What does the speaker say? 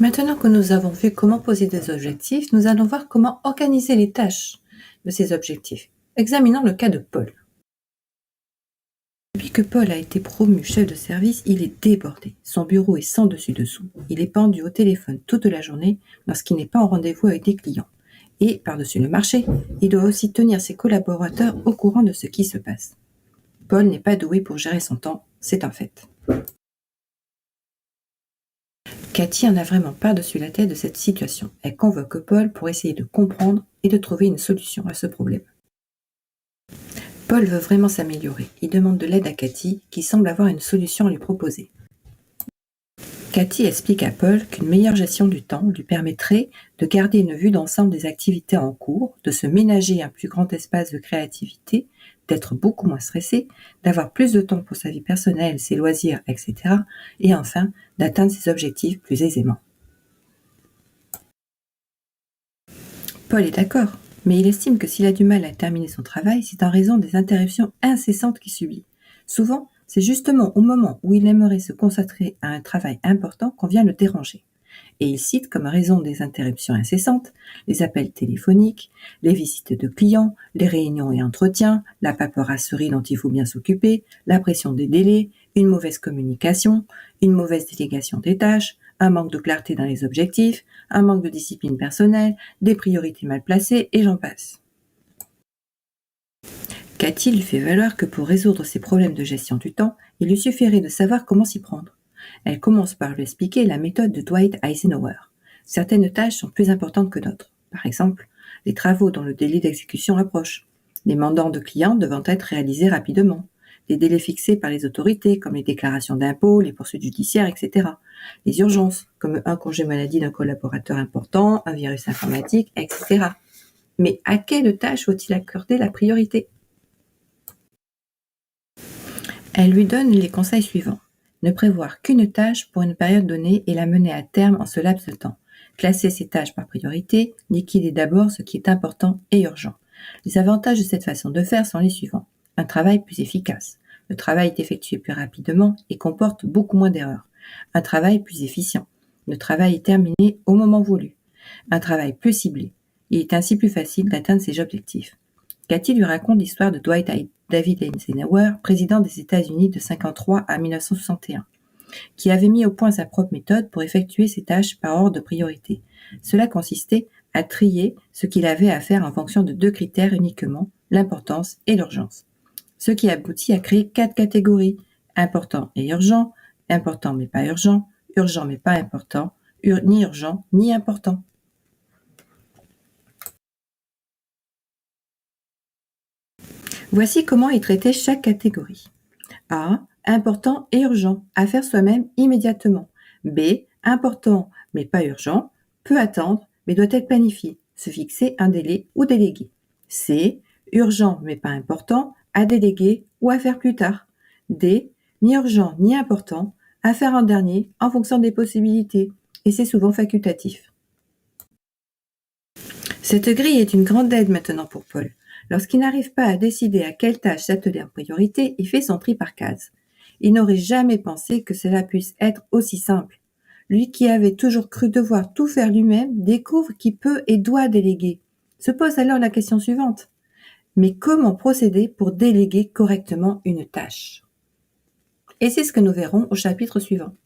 Maintenant que nous avons vu comment poser des objectifs, nous allons voir comment organiser les tâches de ces objectifs. Examinons le cas de Paul. Depuis que Paul a été promu chef de service, il est débordé. Son bureau est sans dessus-dessous. Il est pendu au téléphone toute la journée lorsqu'il n'est pas en rendez-vous avec des clients. Et, par-dessus le marché, il doit aussi tenir ses collaborateurs au courant de ce qui se passe. Paul n'est pas doué pour gérer son temps, c'est un fait. Cathy en a vraiment par-dessus la tête de cette situation. Elle convoque Paul pour essayer de comprendre et de trouver une solution à ce problème. Paul veut vraiment s'améliorer. Il demande de l'aide à Cathy, qui semble avoir une solution à lui proposer. Cathy explique à Paul qu'une meilleure gestion du temps lui permettrait de garder une vue d'ensemble des activités en cours, de se ménager un plus grand espace de créativité, d'être beaucoup moins stressé, d'avoir plus de temps pour sa vie personnelle, ses loisirs, etc. et enfin d'atteindre ses objectifs plus aisément. Paul est d'accord, mais il estime que s'il a du mal à terminer son travail, c'est en raison des interruptions incessantes qu'il subit. Souvent, c'est justement au moment où il aimerait se consacrer à un travail important qu'on vient le déranger. Et il cite comme raison des interruptions incessantes les appels téléphoniques, les visites de clients, les réunions et entretiens, la paperasserie dont il faut bien s'occuper, la pression des délais, une mauvaise communication, une mauvaise délégation des tâches, un manque de clarté dans les objectifs, un manque de discipline personnelle, des priorités mal placées et j'en passe. Cathy lui fait valoir que pour résoudre ses problèmes de gestion du temps, il lui suffirait de savoir comment s'y prendre. Elle commence par lui expliquer la méthode de Dwight Eisenhower. Certaines tâches sont plus importantes que d'autres. Par exemple, les travaux dont le délai d'exécution approche, les mandats de clients devant être réalisés rapidement, les délais fixés par les autorités comme les déclarations d'impôts, les poursuites judiciaires, etc. Les urgences comme un congé maladie d'un collaborateur important, un virus informatique, etc. Mais à quelle tâche faut-il accorder la priorité ? Elle lui donne les conseils suivants. Ne prévoir qu'une tâche pour une période donnée et la mener à terme en ce laps de temps. Classer ces tâches par priorité, liquider d'abord ce qui est important et urgent. Les avantages de cette façon de faire sont les suivants. Un travail plus efficace. Le travail est effectué plus rapidement et comporte beaucoup moins d'erreurs. Un travail plus efficient. Le travail est terminé au moment voulu. Un travail plus ciblé. Il est ainsi plus facile d'atteindre ses objectifs. Cathy lui raconte l'histoire de David Eisenhower, président des États-Unis de 1953 à 1961, qui avait mis au point sa propre méthode pour effectuer ses tâches par ordre de priorité. Cela consistait à trier ce qu'il avait à faire en fonction de 2 critères uniquement, l'importance et l'urgence. Ce qui aboutit à créer 4 catégories, important et urgent, important mais pas urgent mais pas important, ni urgent ni important. Voici comment il traitait chaque catégorie. A. Important et urgent, à faire soi-même immédiatement. B. Important mais pas urgent, peut attendre mais doit être planifié, se fixer un délai ou déléguer. C. Urgent mais pas important, à déléguer ou à faire plus tard. D. Ni urgent ni important, à faire en dernier en fonction des possibilités, et c'est souvent facultatif. Cette grille est une grande aide maintenant pour Paul. Lorsqu'il n'arrive pas à décider à quelle tâche s'atteler en priorité, il fait son tri par case. Il n'aurait jamais pensé que cela puisse être aussi simple. Lui qui avait toujours cru devoir tout faire lui-même, découvre qu'il peut et doit déléguer. Se pose alors la question suivante. Mais comment procéder pour déléguer correctement une tâche ? Et c'est ce que nous verrons au chapitre suivant.